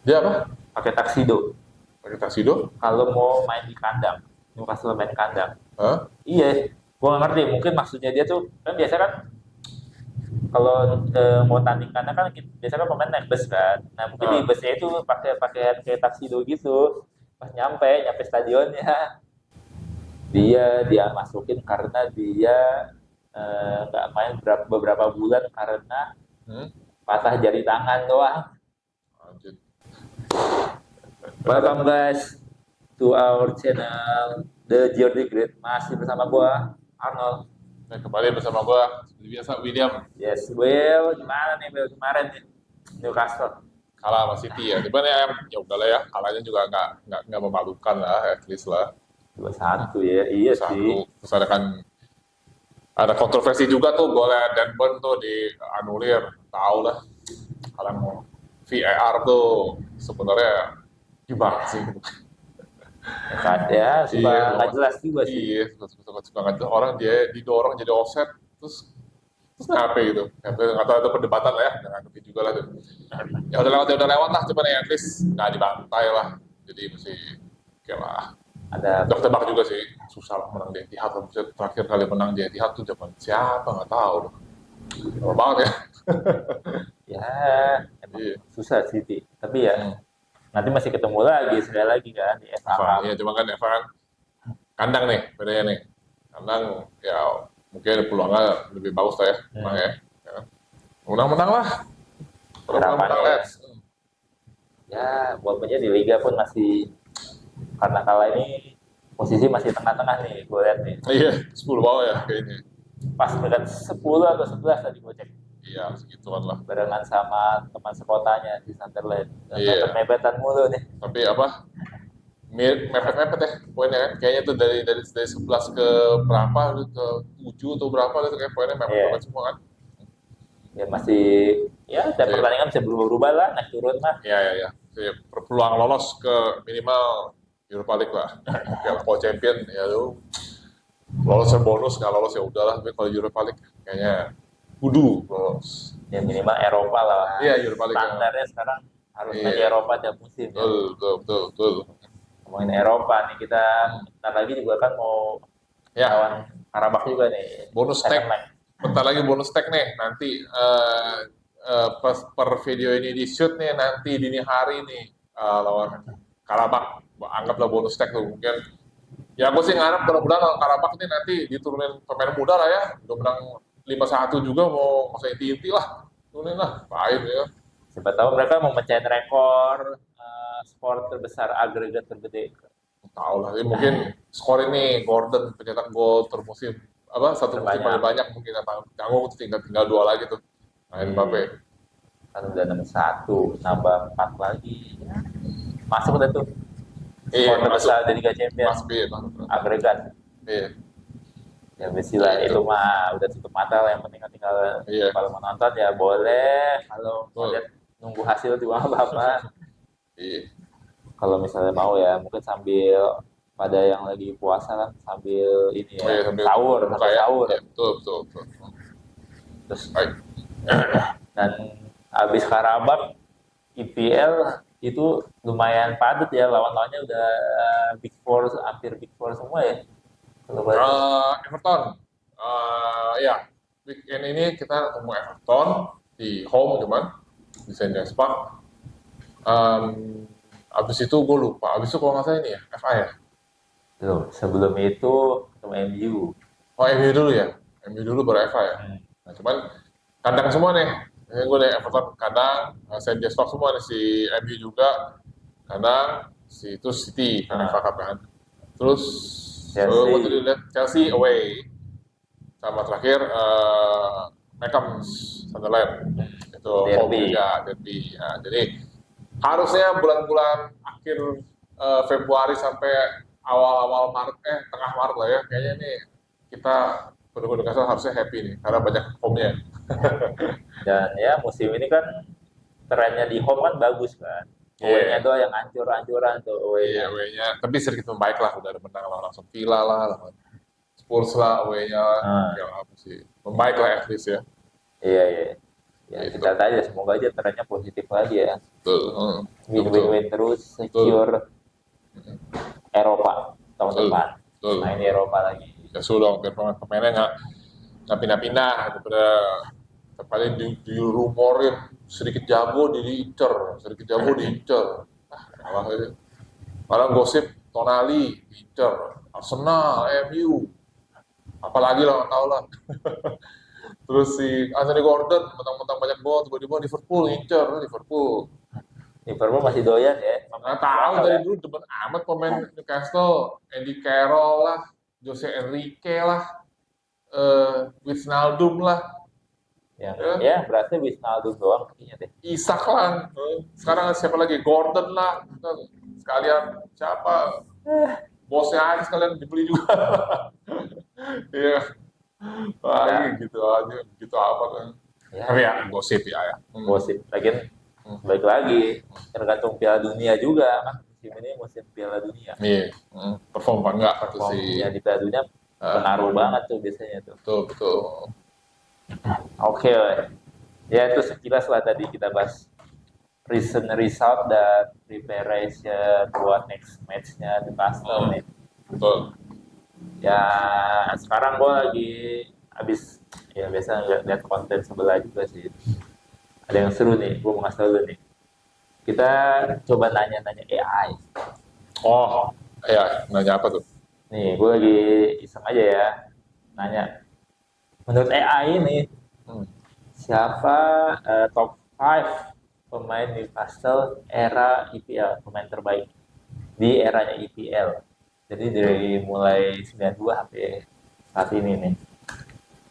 Dia apa? pakai taksido. Pakai taksido? Kalau mau main di kandang, Newcastle main kandang. Hah? Iya, gua nggak ngerti. Mungkin maksudnya dia tuh kan biasa kan kalau mau tanding kandang kan biasa kan pemain naik bus kan. Nah mungkin di Ah, busnya itu pakai pakaian kayak taksido gitu. Pas nyampe stadionnya, dia masukin karena dia nggak main beberapa bulan karena hmm? patah jari tangan doang. Anjir. Ternyata, Welcome guys to our channel The Jordi Great, masih bersama gua Arnold. kembali bersama gua seperti biasa William, Yes, Will gimana nih Will kemarin nih Newcastle kalah sama City ya. Cuman ya udahlah ya, kalahnya juga nggak memalukan lah, at least lah. 2-1 ya, iya sih. Satu. Terus ada kontroversi juga tuh golnya Denburn tuh dianulir. Tahu lah, kalau VAR tuh sebenarnya gimana sih? Kan ya suka Iya, nggak jelas juga sih. iya, suka nggak jelas. Orang dia didorong jadi offset, terus ngapain gitu? Nggak tahu itu perdebatan lah ya, nggak ngerti juga lah tuh. Ya udah lewat lah, cuman ya at least nggak dibantai lah. Jadi mesti kayak lah. Ada Udah tebak juga sih, susah lah menang di Etihad. Maksudnya terakhir kali menang di Etihad tuh zaman siapa nggak tahu. Lama banget ya. ya emang Iya. susah sih Ti. Tapi ya Hmm. nanti masih ketemu lagi sekali lagi kan di FA Eva, Cup. iya cuma kan Eva kan kandang nih, bedanya nih. Kandang ya mungkin peluangnya lebih bagus lah ya, menang Hmm, ya. Ya kan? Menang-menang lah, kalau menang-menang harapannya ya. Reds. Ya walaupun di Liga pun masih karena kalah ini posisi masih tengah-tengah nih gue lihat nih. Iya, 10 bawah ya kayaknya. Pas peringkat 10 atau 11 tadi gue cek. Iya, segituan lah. Barengan sama teman sekotanya di Sunderland. Dan Iya, mepet-mepetan mulu nih. tapi apa? Mepet-mepet ya poinnya kan. Kayaknya tuh dari 11 ke berapa ke 7 atau berapa itu kayak poinnya mepet-mepet Iya. semua kan. Ya masih ya dan Iya, pertandingan bisa berubah-ubah lah naik turun mah. iya, iya. Iya. Peluang lolos ke minimal Europa League lah. Piala Pro Champion ya tuh lolos bonus, nggak lolos ya udahlah. Tapi kalau Europa League kayaknya kudu lolos. Ya minimal Eropa lah. Iya, Europa League ya. Standarnya sekarang harus main di Iya, Eropa tiap musim ya. betul, betul, betul, betul. Ngomongin Eropa nih kita bentar lagi juga kan mau Ya, lawan Karabakh juga nih. bonus tag. Second leg. Bentar lagi bonus tag nih. Nanti pas per video ini di shoot nih nanti dini hari nih lawan Karabak. Anggaplah bonus tag tuh mungkin. Ya gue sih ngarep mudah-mudahan lawan Karabak nih nanti diturunin pemain muda lah ya. Udah menang 5-1 juga mau masa inti-inti lah. Turunin lah. Baik ya. Siapa tahu mereka mau mecahin rekor skor terbesar agregat tergede. Tahu lah. Ini mungkin skor ini Gordon pencetak gol termusim apa satu musim paling Terbanyak. banyak mungkin tanggung tinggal dua lagi tuh. Main Mbappe. Kan udah 61, nambah 4 lagi. Ya, masuk udah tuh. Iya, Skor masuk. terbesar di Liga Champions. Mas B, masuk. Agregat. Iya, Ya besilah iya, itu mah udah tutup mata lah yang penting kan tinggal iya, kalau mau nonton ya boleh kalau mau betul. lihat nunggu hasil juga nggak apa-apa Iya, kalau misalnya mau ya mungkin sambil pada yang lagi puasa kan sambil ini oh, iya ya sambil sahur berbuka sambil ya. sahur Iya, betul, betul, betul. terus Baik. dan habis Karabak IPL itu lumayan padat ya lawan-lawannya udah Big Four hampir Big Four semua ya kalau berarti Everton, ya, weekend ini kita ketemu Everton di home cuman di Saint James Park. Um, abis itu gue lupa, abis itu kalau nggak salah ini ya, FA ya. tuh sebelum itu ketemu MU. Oh MU dulu ya, MU dulu baru FA ya. Hmm. Nah, cuman kandang semua nih. Ini gue nih Everton kandang, Saint James Park semua nih si MU juga kandang, si itu City kan FA Nah, Cup kan. Terus gue tadi Chelsea lihat Chelsea away sama terakhir Macam Sunderland itu home derby. juga derby. Ya, jadi harusnya bulan-bulan akhir Februari sampai awal-awal Maret tengah Maret lah ya kayaknya nih kita pendukung Newcastle harusnya happy nih karena banyak home-nya. Dan ya musim ini kan trennya di home kan bagus kan. Iya, Away-nya doang yang ancur-ancuran tuh iya away-nya. away-nya tapi sedikit membaik lah udah ada menang lawan langsung Villa lah lawan Spurs lah away-nya Nah, ya apa sih membaik lah at least ya. iya iya. Ya Gitu. kita tanya, semoga aja trennya positif lagi ya. Betul. Betul. Win-win-win terus, secure Eropa tahun Betul. depan. Betul. Main di Eropa lagi. Ya sudah, biar pemain-pemainnya nggak pindah-pindah daripada paling dirumorin sedikit jago diincer. Malah aja. Malah gosip Tonali diincer, Arsenal, MU, apalagi lah nggak tahu lah. Terus si Anthony Gordon mentang-mentang banyak gol tiba-tiba Liverpool. Liverpool masih doyan ya. Nggak tahu dari dulu demen amat pemain Newcastle, Andy Carroll lah, Jose Enrique lah, Wijnaldum lah, Ya berarti Wijnaldum doang kayaknya deh. Isak lah. Sekarang siapa lagi? Gordon lah. Sekalian siapa? Bosnya aja sekalian dibeli juga. Iya. Wah, gitu aja. Gitu apa kan. Ya, Tapi ya, gosip ya. gosip. Lagian balik lagi tergantung Piala Dunia juga kan. Musim ini musim Piala Dunia. Iya. Perform apa enggak tuh si. Performnya di Piala Dunia pengaruh banget tuh biasanya tuh. Betul. Oke, ya itu sekilas lah tadi kita bahas recent result dan preparation buat next match-nya Newcastle nih. Betul. Ya sekarang gue lagi habis ya biasa lihat konten sebelah juga sih. Ada yang seru nih, gue mau ngasih tau lu nih. Kita coba nanya-nanya AI. Oh, ya, nanya apa tuh? Nih, gue lagi iseng aja ya, nanya. Menurut AI ini, siapa top 5 pemain Newcastle era EPL, pemain terbaik di eranya EPL? Jadi dari mulai 92 sampai saat ini nih.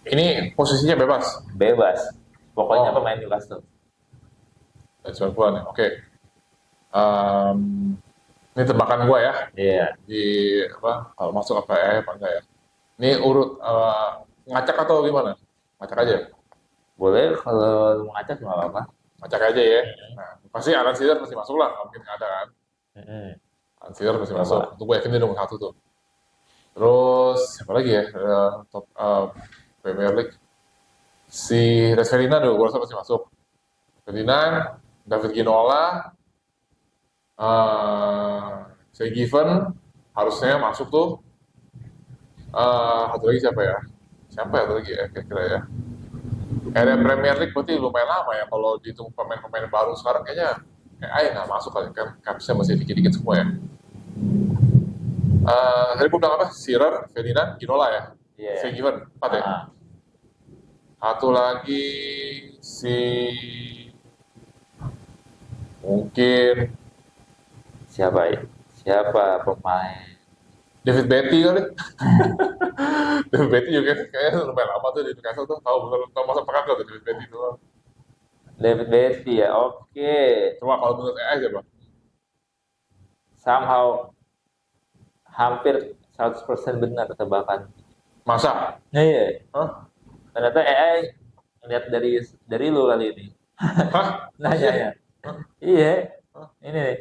Ini posisinya bebas. Bebas. Pokoknya Oh. pemain Newcastle. Dan 90-an ya. Oke. Ini tebakan gua ya. Iya. Di apa? Kalau masuk apa apa enggak ya? Ini urut ngacak atau gimana? Ngacak aja. Boleh kalau mau ngacak nggak apa-apa. Ngacak aja ya. Nah, pasti Alan Shearer pasti masuk lah. Nggak mungkin nggak ada kan. Alan Shearer pasti Coba. masuk. Untuk gue yakin dia nomor 1 tuh. Terus siapa lagi ya? Top Premier League. Si Res Ferdinand gue rasa pasti masuk. Ferdinand, David Ginola, Shea Given harusnya masuk tuh. Satu lagi siapa ya? Siapa ya satu lagi ya kira-kira ya? Era Premier League berarti lumayan lama ya kalau dihitung pemain-pemain baru sekarang kayaknya nggak masuk kali kan capsnya masih dikit-dikit semua ya. Tadi gue bilang apa? Shearer, Ferdinand, Ginola ya? Iya. Shea Given, 4 ya? Ah, Satu lagi si mungkin siapa ya? Siapa pemain? David Beatty kali. David Beatty juga kayaknya lumayan lama tuh di Newcastle tuh. Tahu masa pekan tuh David Beatty tuh. David Beatty ya. Oke. Coba kalau menurut AI siapa? Somehow hampir 100% benar tebakan. Masa? Iya. Hah? Ternyata AI ngeliat dari lu kali ini. Hah? Nanya ya. Iya. Ini nih.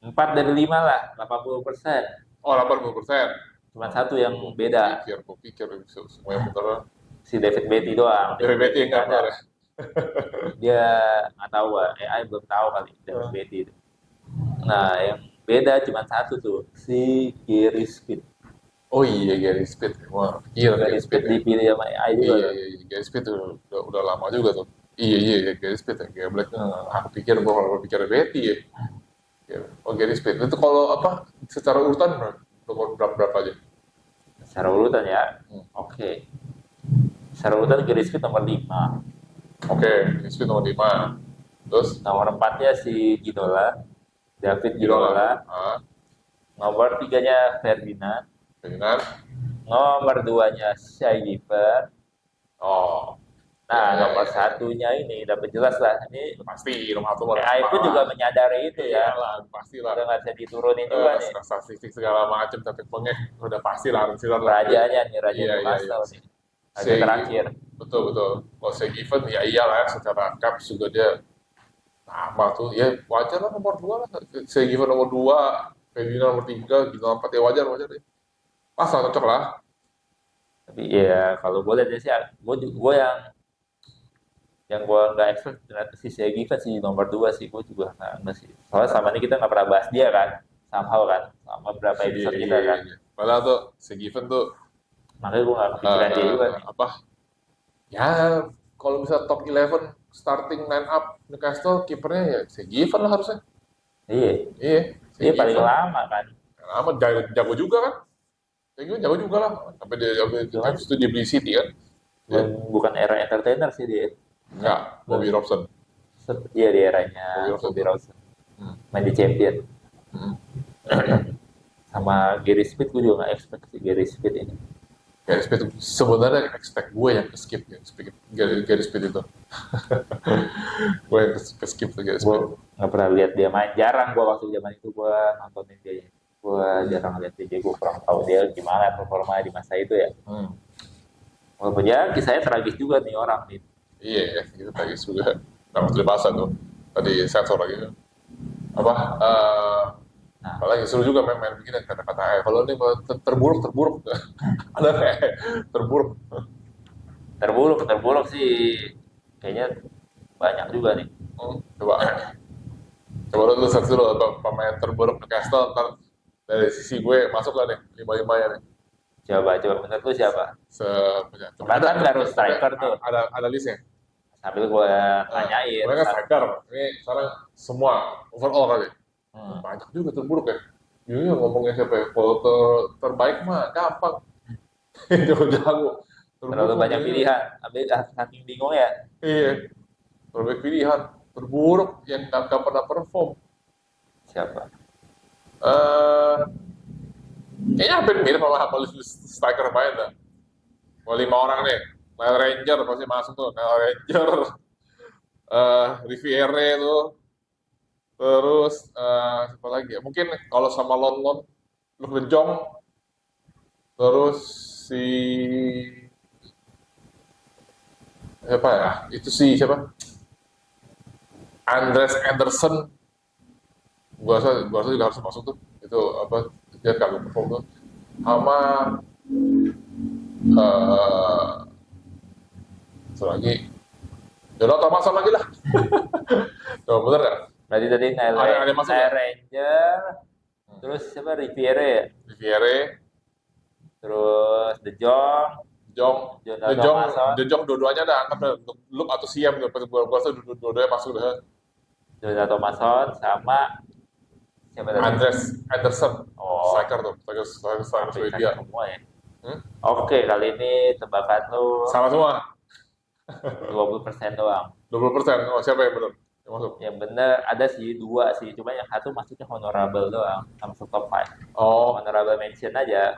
4 dari 5 lah, 80%. Oh, 80%. Cuma satu yang beda, Gue pikir semua yang bener. si David Beatty doang. David Beatty yang nggak benar ya? Dia nggak tahu, AI belum tahu kali David Beatty itu. Nah, yang beda cuma satu tuh, si Gary Speed. Oh iya, Gary Speed. Wah, gila Gary Gary Speed. Speed dipilih sama AI juga. Iya, Gary Speed udah lama juga tuh. Iya, Gary Speed ya. Gary Black. Aku pikir kalau pikir Beatty ya. Oh, Gary Speed. Itu kalau apa? Secara urutan nomor berapa aja? Secara urutan ya. Oke. Secara urutan Gary Speed nomor 5. Oke, Gary Speed nomor 5. Terus Nomor 4-nya si Ginola, David Ginola. Nomor 3-nya Ferdinand. Ferdinand. Nomor 2-nya Shea Given. Oh, Nah, Ya, nomor ya, ya. satunya ini udah jelas lah. Ini pasti nomor 1 AI pun juga menyadari itu ya. lah, pasti lah. Udah nggak bisa diturunin juga nih. Statistik segala macam tapi pengeh udah pasti lah Aaron Shearer lah. Rajanya nih, Raja Iya, Newcastle nih. Raja Shea- terakhir. Betul. Kalau saya given ya iyalah secara caps juga dia nama tuh ya wajar lah nomor 2 lah. Saya given nomor 2, Ferdinand nomor 3, Ginola 4 ya wajar deh. Pas lah cocok lah. Tapi ya kalau gue lihat sih, gue yang Yang gue nggak expect ternyata si Given sih nomor 2 sih, gue juga nggak sih. Soalnya sama ini kita nggak pernah bahas dia kan, somehow kan, sama berapa Iya, episode kita iya, kan. iya. Padahal tuh si Given tuh Makanya gue nggak kepikiran dia juga nih. apa ya, kalau bisa top 11 starting line up Newcastle, kipernya ya si Given lah harusnya. Iya, Iya, si dia paling Given. lama kan. Lama jago, jago juga kan. Ya gitu jago juga lah. Sampai dia Cuman habis itu dia beli City kan. Dia bukan era entertainer sih dia. enggak, Bobby Robson. Iya di eranya Bobby Robson. Bobby Robson. Hmm. Main di Champion. Hmm. Sama Gary Smith gue juga nggak expect sih Gary Smith ini. Gary Smith sebenarnya expect gue yang ke skip ya, Gary Smith itu. Gue yang ke skip tuh Gary Smith. Gue nggak pernah lihat dia main, jarang gue waktu zaman itu gue nontonin dia. Gue jarang lihat dia, gue kurang tahu dia gimana performa di masa itu ya. Hmm. Walaupun ya kisahnya tragis juga nih orang nih. Iya ya, gitu tadi juga. Nah, waktu dibahas tuh. Tadi sensor lagi. Apa? Nah, Apalagi seru juga main-main begini kata-kata kalau ini terburuk ada kayak terburuk. terburuk sih kayaknya banyak juga nih. Coba lu search dulu apa pemain terburuk Newcastle, ntar dari sisi gue masuk lah nih lima ya nih. Coba menurut lu siapa? Kemarin kan harus striker tuh. Ada listnya. Sambil gue tanyain. Mereka striker. Ini sekarang semua overall kali. Hmm. Banyak juga terburuk ya. Ini ngomongnya siapa ya? Kalau terbaik mah gampang. Jago-jago. Terlalu banyak pilihan. Ambil saking bingung ya. Iya. Terbaik pilihan. Terburuk yang nggak pernah perform. Siapa? Kayaknya hampir mirip sama list striker main dah. Kalau 5 orang nih. Nile Ranger pasti masuk tuh. Nile Ranger. Riviere tuh. Terus siapa lagi ya? Mungkin kalau sama Lon Luke De Jong. Terus si siapa ya? Itu si siapa? Andres Anderson. Gua rasa juga harus masuk tuh. Itu apa? Dia kagak perform tuh. Sama satu lagi. Jono Thomason lagi lah. Coba bener nggak? Berarti tadi Ada masuk Nile ya? Ranger. Terus siapa? Riviere ya? Riviere, Terus De Jong. Jong, Jonathan De Jong, Thomason. De Jong dua-duanya ada angkat dah. Look atau Siam tuh. Gua rasa dua-duanya masuk dah. Jonathan Thomason sama siapa tadi? Andres Anderson, Oh, striker tuh, striker Swedia. semua ya. Hmm? Oke, kali ini tebakan lu Salah semua, 20% doang. 20%. Oh, siapa yang benar? Yang masuk? Yang bener ada sih dua sih, cuma yang satu masuknya honorable doang, masuk top 5. Oh, Honorable mention aja.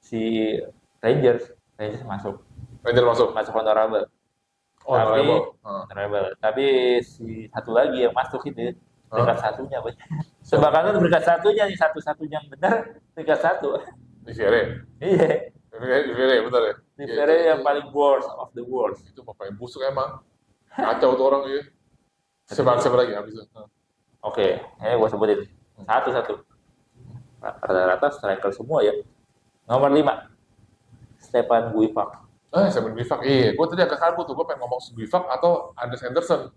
Si Rangers masuk Ranger masuk. honorable. Oh, Tapi honorable. honorable. Tapi si satu lagi yang masuk itu peringkat satunya, Boy. Tebakan lu peringkat satunya nih, satu-satunya yang benar peringkat satu. Riviere. Iya. Riviere, benar ya? Riviere yang paling worst of the worst. Itu pemain busuk emang. Kacau tuh orang ya. Siapa lagi habis itu? Oke, gue sebutin satu-satu. Rata-rata striker semua ya. Nomor 5, Stefan Guivac. Simon Givak. Iya, gue tadi agak kabur tuh. Gue pengen ngomong Givak atau Andres Henderson.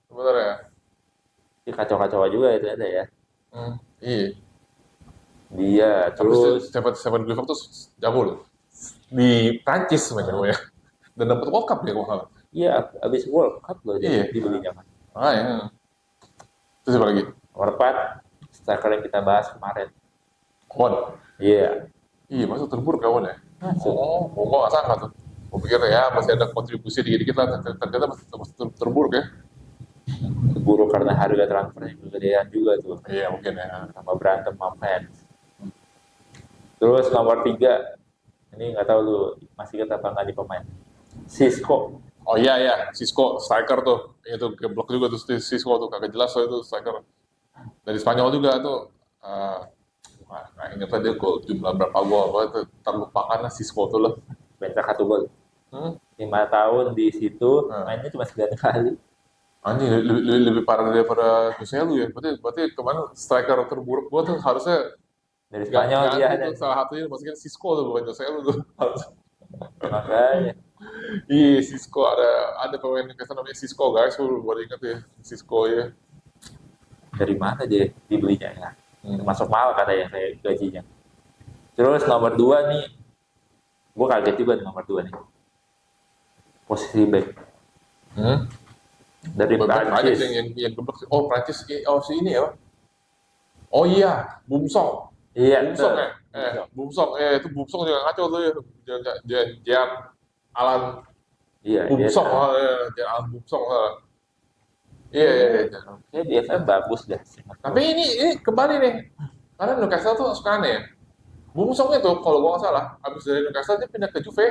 Sebenarnya. Ini kacau-kacau juga itu ada ya. Iya. Dia Tapi terus Stefan Givak tuh jago loh. Di Prancis mainnya gue ya. Dan dapat World Cup dia kalau nggak salah. iya abis World Cup loh dia Iya. dibelinya kan. Ya. Terus siapa lagi? Nomor 4, striker yang kita bahas kemarin. Kwon. Iya, Iya, masuk terburuk kawan ya. masuk. Oh, gue nggak sangka tuh. Gue pikir ya masih ada kontribusi dikit-dikit lah. Ternyata masih terburuk ya. Buruk karena harga transfer yang kegedean juga tuh. Iya, mungkin ya. Sama berantem sama fans. Terus nomor 3, ini nggak tahu lu masih ingat apa nggak di pemain. Cisco. Oh iya, Cisco striker tuh. Itu geblok juga tuh Cisco tuh, kagak jelas soal itu striker. Dari Spanyol juga tuh. Nggak ingat aja kok jumlah berapa gol, apa itu terlupakan lah Cisco tuh lah. Bentak 1 gol. Hmm? 5 tahun di situ, mainnya cuma 9 kali. Anjing lebih parah daripada Joselu ya. Berarti kemana striker terburuk gua tuh harusnya Dari Spanyol dia ada. itu salah satunya maksudnya Cisco tuh bukan Joselu tuh. Makanya Iya, Cisco ada pemain Newcastle namanya Cisco guys, baru ingat ya Cisco ya. Dari mana dia dibelinya ya? Hmm. Masuk mahal katanya kayak gajinya. Terus nomor 2 nih, gue kaget juga nih nomor 2 nih. Posisi back Hmm. dari Banyak Prancis. yang geblek sih. Oh Prancis, oh si ini ya. Oh iya, Bumsong. Iya, Bumsong betul. ya. Bumsong. Itu Bumsong juga ngaco tuh ya. Jean Alan Iya, dia Bumsong, Jean Alan Bumsong. Iya, iya, iya. dia di FM bagus dah. Tapi ini kembali nih. Karena Newcastle tuh suka aneh ya. Bumsong itu kalau gua nggak salah, abis dari Newcastle dia pindah ke Juve.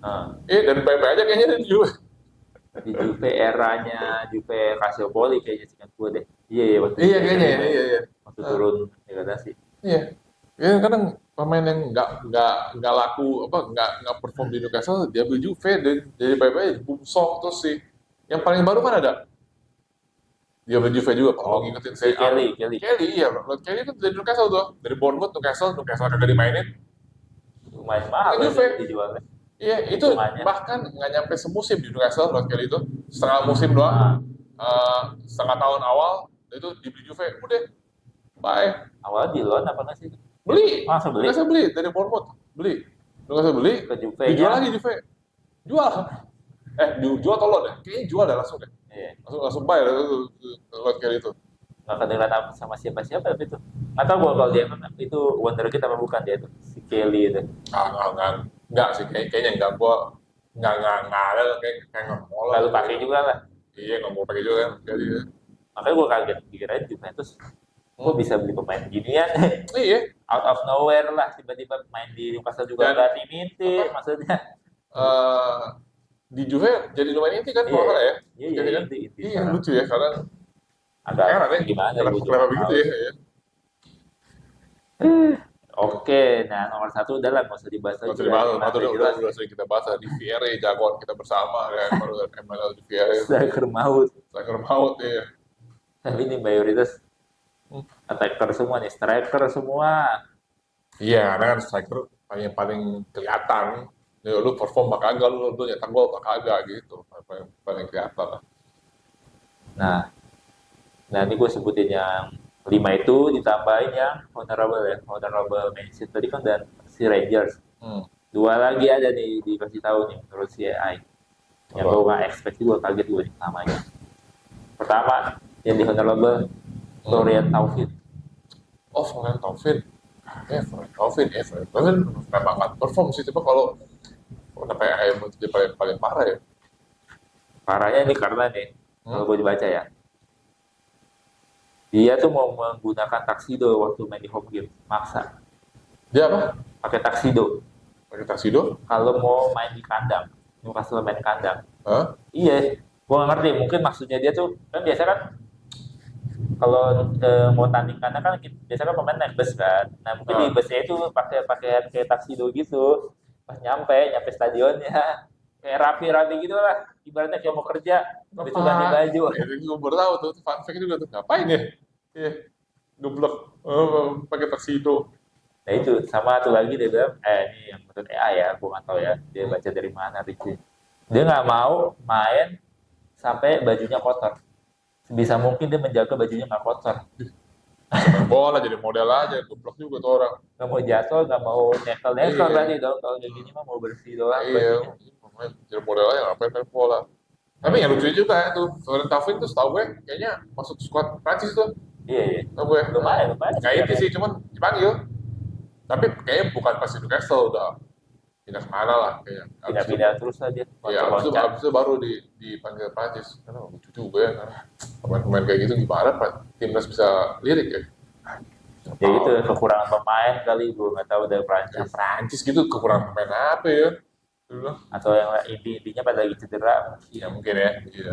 Nah, Dan baik aja kayaknya dia di Juve. di Juve eranya Juve Calciopoli kayaknya singkat gue deh. Iya, iya waktu Iya Juve kayaknya ya, Juve, iya, iya. waktu turun degradasi. Iya. Ya kadang pemain yang nggak laku apa nggak perform di Newcastle dia beli Juve dari baik-baik Bumsong terus sih. Yang paling baru kan ada dia beli Juve juga kalau ngingetin Si saya. Kelly. Kelly iya, Lord Kelly itu dari Newcastle tuh, dari Bournemouth Newcastle kagak dimainin Lumayan mahal ke kan Juve. dijualnya. Iya, itu Hitungannya. bahkan nggak nyampe semusim di Newcastle Lord Kelly itu. Setengah musim doang. Nah, Setengah tahun awal itu dibeli Juve. Udah, bye. awalnya di loan apa nggak sih? Beli. Langsung beli Newcastle beli dari Bournemouth. Beli. Newcastle beli, ke Juve dijual nya. lagi Juve. Jual. Dijual atau loan ya? Kayaknya jual dah langsung deh. Iya. Langsung buy Lord Kelly itu. Nggak kedengeran sama siapa-siapa itu. Atau gua kalau dia itu wonderkid apa bukan dia itu si Kelly itu. Enggak sih, kayaknya enggak. Gua enggak ada kayak nggak mau lah. Lalu pakai juga lah. Iya, nggak mau pakai juga kan. Jadi, Makanya gua kaget dikirain Juventus kok bisa beli pemain ginian iya. out of nowhere lah tiba-tiba main di Newcastle juga Dan nggak diminti apa? maksudnya. eh di Juve jadi lumayan inti kan kalau nggak salah ya. Iya, Jadi kan, inti iya sekarang. lucu ya karena Agak heran ya. gimana Kenapa, gua juga kenapa nggak begitu tahu. ya? Iya. Oke, nah nomor 1 udah lah nggak usah dibahas lagi. Nggak usah dibahas, Udah udah jelas udah sering kita bahas di Viera jagoan kita bersama ya, baru ML di Viera striker maut. striker maut ya. Tapi ini mayoritas attacker semua nih, striker semua. Iya, karena kan striker paling kelihatan. Ya, lu perform apa kagak, lu nyetak gol apa kagak gitu. Paling kelihatan lah. Nah ini gue sebutin yang 5 itu ditambahin yang honorable mention tadi kan dan si Rangers. Hmm. 2 lagi ada nih dikasih tahu nih menurut CAI. Yang Apa? gue nggak expect gue kaget gue nih namanya. Pertama yang di honorable Florian Thauvin. Oh, Florian Thauvin. Florian Thauvin memang nggak perform sih, tapi kalau sampai akhir dia paling parah ya. Parahnya ini karena nih kalau gue dibaca ya. Dia tuh mau menggunakan taksido waktu main di home game, maksa. Dia apa? Pakai taksido. Pakai taksido? Kalau mau main di kandang, Newcastle main di kandang. Hah? Iya, gua nggak ngerti. Mungkin maksudnya dia tuh kan biasa kan kalau mau tanding kandang kan biasa kan pemain naik bus kan. Nah mungkin di busnya itu pakai pakaian kayak taksido gitu. Pas nyampe stadionnya kayak rapi-rapi gitu lah. Ibaratnya kayak mau kerja, habis itu ganti baju. Itu gue baru tahu tuh, fun fact juga tuh. Ngapain ya? Iya, geblek. Pakai taksido. Nah itu sama tuh lagi dia bilang, ini yang menurut AI ya, gue nggak tahu ya, dia baca dari mana Ricci. Dia nggak mau main sampai bajunya kotor. Sebisa mungkin dia menjaga bajunya nggak kotor. Main bola jadi model aja, geblek juga tuh orang. Nggak mau jatuh, nggak mau nekel-nekel Iya. berarti dong. Kalau kayak gini mah mau bersih doang Iya, bajunya. jadi model aja ngapain main bola. Tapi yang lucu juga ya tuh, Florian Thauvin tuh setahu gue kayaknya masuk squad Prancis tuh, Iya. setahu gue. Lumayan. Nggak inti sih, cuman dipanggil. Tapi kayaknya bukan pas di Newcastle, udah pindah kemana lah kayaknya. Pindah-pindah terus aja. Iya, abis itu baru dipanggil Prancis. Karena lucu juga ya, karena pemain-pemain kayak gitu gimana Pak? Timnas bisa lirik ya? Ya gitu, kekurangan pemain kali gue nggak tahu dari Ya, Prancis. Prancis gitu kekurangan pemain apa ya? Dulu. Atau yang intinya pada lagi cedera. Ya mungkin ya. Iya.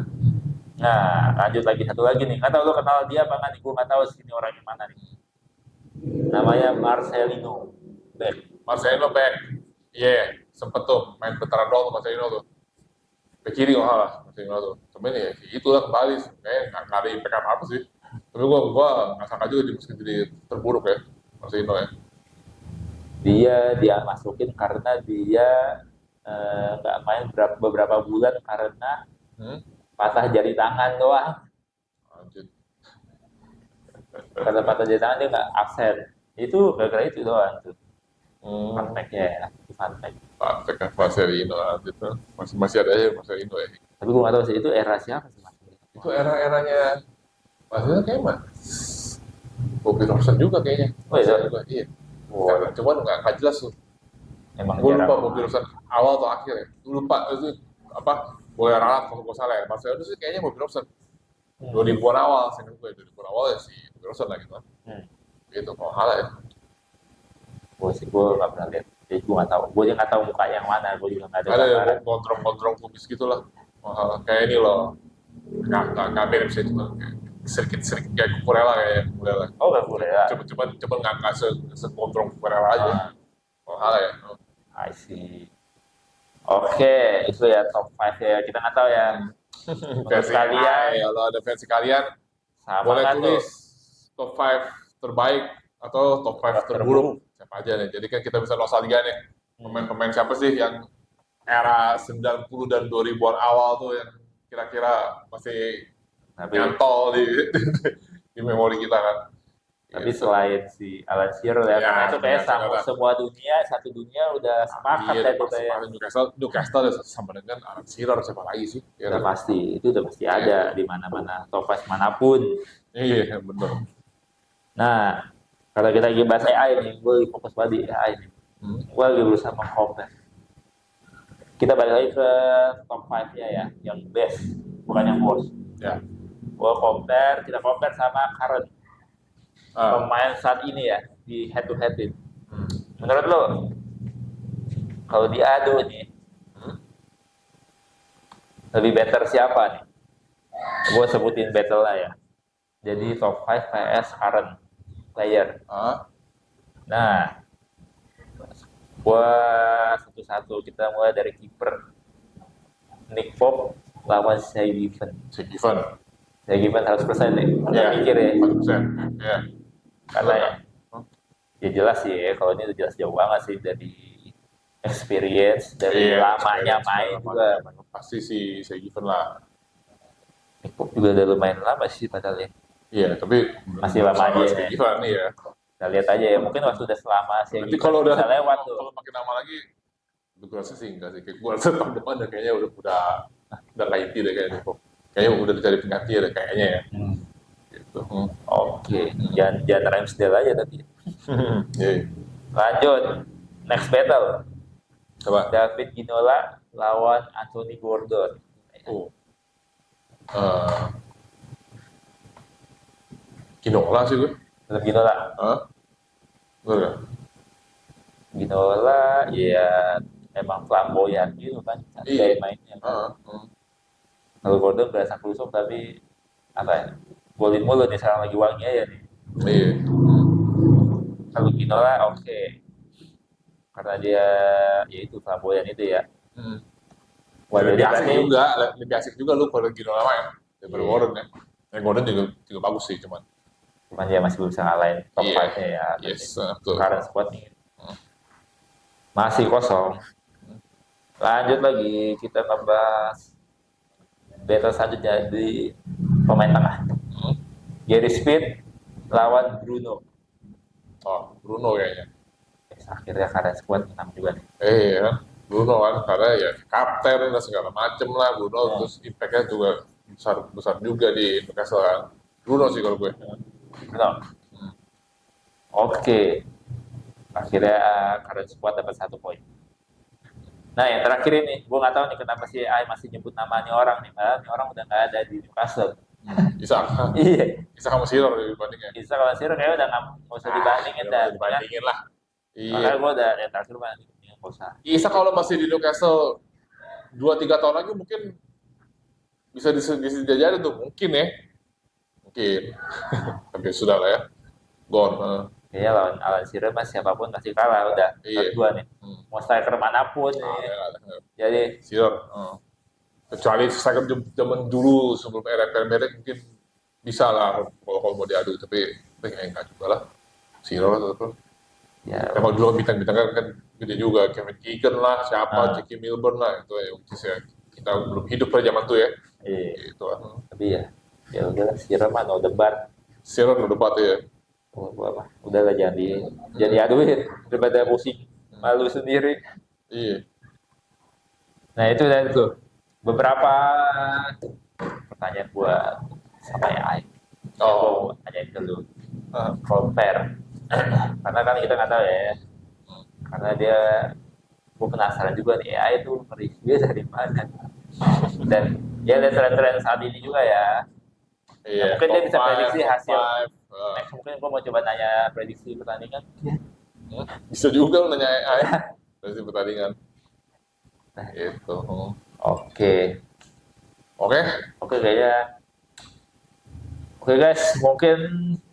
Nah, lanjut lagi satu lagi nih. Nggak tahu lo kenal dia apa nggak nih? Gue nggak tahu sini orang yang mana nih. Namanya Marcelino. Back. Marcelino back. Iya, sempet tuh main veteran doang tuh Marcelino tuh. Back kiri nggak salah Marcelino tuh. Cuman ya itu lah kembali. Kayaknya nggak ada impact apa sih. Tapi gua nggak sangka juga dia mesti jadi terburuk ya Marcelino ya. Dia masukin karena dia nggak main beberapa bulan karena Hmm? patah jari tangan doang. Lanjut. Karena patah jari tangan dia nggak absen. Itu gara-gara itu doang tuh. Fun Hmm. fact-nya ya, fun fact. Pak kan Marcelino lanjut tuh. Masih ada ya Marcelino ya. Tapi gue nggak tahu sih itu era siapa sih Mas. Itu era-eranya Marcelino kayak mah. Bobby Robson juga kayaknya. Oh iya? Juga, iya. Wow, Cuman nggak jelas tuh. emang Gue lupa jarang. Bobby Robson awal atau akhir ya. Gue lupa itu apa. Boleh ralat kalau gue salah ya. Marcelino sih kayaknya Bobby Robson. 2000-an awal, saya gue 2000-an awal ya si Bobby Robson lah gitu. Hmm. Gitu kalau salah ya. Gue nggak pernah lihat. Jadi gue nggak tahu. Gue juga nggak tahu muka yang mana. Gue juga nggak ada Ada gambaran. yang gondrong-gondrong kubis gitu lah. Oh, kayak ini loh. Nggak mirip sih cuma kayak sedikit kayak Kukurela kayaknya. Kukurela. Oh nggak boleh ya. Coba nggak segondrong Kukurela aja. Oh, salah ya. Oh. I see. Oke, itu ya top 5 ya. Kita nggak tahu ya. Versi kalian- kalian, kalau ada versi kalian, Sama boleh nggak tuh? tulis top 5 terbaik atau top 5 terburuk. Siapa aja nih. Jadi kan kita bisa nostalgia nih. Pemain-pemain siapa sih yang era 90 dan 2000-an awal tuh yang kira-kira masih Tapi, nyantol di memori kita kan. tapi Gitu. selain si Alan Shearer ya, Ya, karena itu kayak benar. semua dunia, satu dunia udah sepakat Iya, ya itu pasti kayak. Newcastle ya sama dengan Alan Shearer siapa lagi sih? Ya, Udah pasti, itu udah pasti ada di mana-mana, top 5 manapun. iya, benar. Nah, kalau kita lagi bahas AI nih, gue lagi fokus banget di AI nih. Hmm. Gue lagi berusaha meng-compare. Kita balik lagi ke top 5-nya ya, yang best, bukan yang worst. Ya. Kita compare sama current pemain saat ini ya, di head to head ini. Menurut lo, kalau diadu nih, lebih better siapa nih? Gue sebutin battle lah ya. Jadi top 5 PS current player. Nah, gue satu-satu. Kita mulai dari kiper. Nick Pope lawan Shay Given. Si Given. Shay Given 100% nih. Ya, Mikir ya. 100%. Ya. Karena ya jelas sih ya, kalau ini udah jelas jauh banget sih dari experience, dari Iya, lamanya experience, main lamanya juga. main. Pasti si Given lah. Nick Pope juga udah lumayan lama sih padahal ya. Iya, tapi Masih lama sama aja si ya. Given nih ya. Kita lihat aja ya, mungkin waktu udah selama Shay Nanti Given kalau udah bisa lewat tuh. kalau makin lama lagi, gue rasa sih enggak sih. Kayak gue rasa tahun depan udah kayaknya udah kayak itu deh kayaknya. Kayaknya udah dicari pengganti ya kayaknya ya. Gitu. Oke, jangan Ramsdale aja tadi. Iya. Lanjut, next battle. Coba. David Ginola lawan Anthony Gordon. Oh. Ginola sih gue. David Ginola. Bener. Ginola ya emang flamboyan gitu kan gaya Iya. mainnya kan. Kalau Gordon berasa kusum tapi apa ya, golin mulu nih sekarang lagi wangi aja nih. Iya. Kalau Ginola oke. Karena dia ya itu flamboyan itu ya. Waduh, Lebih dia asik berarti juga, lebih asik juga lu kalau Ginola main daripada Iya. Gordon ya. Gordon juga bagus sih cuman. dia masih belum bisa ngalahin top Iya. 5-nya ya. Yes, betul. Current squad nih. Masih kosong. Lanjut lagi kita ngebahas battle selanjutnya di pemain tengah. Gary Speed lawan Bruno. Oh, Bruno kayaknya. Akhirnya current squad menang juga nih. Iya kan, Bruno kan karena ya kapten dan segala macem lah Bruno, terus impact-nya juga besar juga di Newcastle kan. Bruno sih kalau gue. Bruno. Oke. Akhirnya current squad dapat 1 poin. Nah yang terakhir ini, gue nggak tahu nih kenapa si AI masih nyebut nama nih orang nih, padahal nih orang udah nggak ada di Newcastle. Isak. Iya. Isak sama Siror dibandingnya. Bisa kalau Sir kayaknya udah nggak usah dibandingin dah. Dibandingin lah. Makanya Iya. gue udah yang terakhir bandingin nggak usah. Isak kalau masih di Newcastle 2-3 tahun lagi mungkin bisa dijajarin tuh, mungkin ya. Mungkin. Tapi sudah lah ya. Gone. Kayaknya lawan Alan Shearer mas siapapun pasti kalah udah. Iya. Dua nih. Mau striker manapun nih. Jadi Siror. Kecuali striker zaman dulu sebelum era Premier League mungkin bisa lah kalau mau diadu, tapi kayaknya enggak juga lah. Siror atau apa. ya Kalau dulu bintang-bintang kan gede juga, Kevin Keegan lah, siapa, Ah. Jackie Milburn lah, itu ya, which is ya, kita belum hidup pada zaman tuh ya, Iya, gitu lah. tapi ya udah Shearer mah no debat. Shearer udah debat ya. Udahlah jangan diaduin daripada pusing malu sendiri. Iya. Nah itu dan itu beberapa pertanyaan buat sama AI. Oh. Gua tanyain ke lu. Compare. Karena kan kita nggak tahu ya. Karena gue penasaran juga nih AI itu mereview dari mana. Dan ya lihat tren-tren saat ini juga ya. Iya, mungkin dia top bisa five, prediksi top hasil. five. Next mungkin gue mau coba nanya prediksi pertandingan. Bisa juga lo nanya AI dari pertandingan. Nah. Gitu. Oke. Oke. Oke guys, mungkin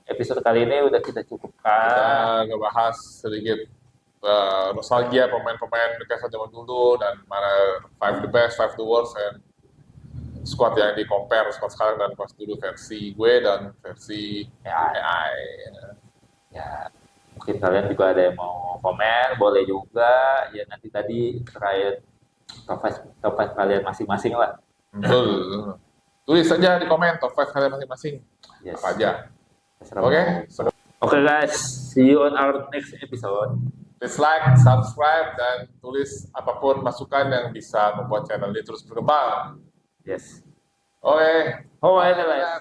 episode kali ini udah kita Kita cukupkan. ngebahas sedikit nostalgia pemain-pemain Newcastle zaman dulu dan mana 5 the best, 5 the worst, and squad yang di compare squad sekarang dan pas dulu versi gue dan versi AI. Ya, mungkin kalian juga ada yang mau komen, boleh juga. Ya nanti tadi terkait top 5 kalian masing-masing lah. Betul. Tulis saja di komen top 5 kalian masing-masing. Yes. Apa aja. Terserah Oke. mau. Oke guys, see you on our next episode. Please like, subscribe, dan tulis apapun masukan yang bisa membuat channel ini terus berkembang. Yes. Oke. Oh, ini lah.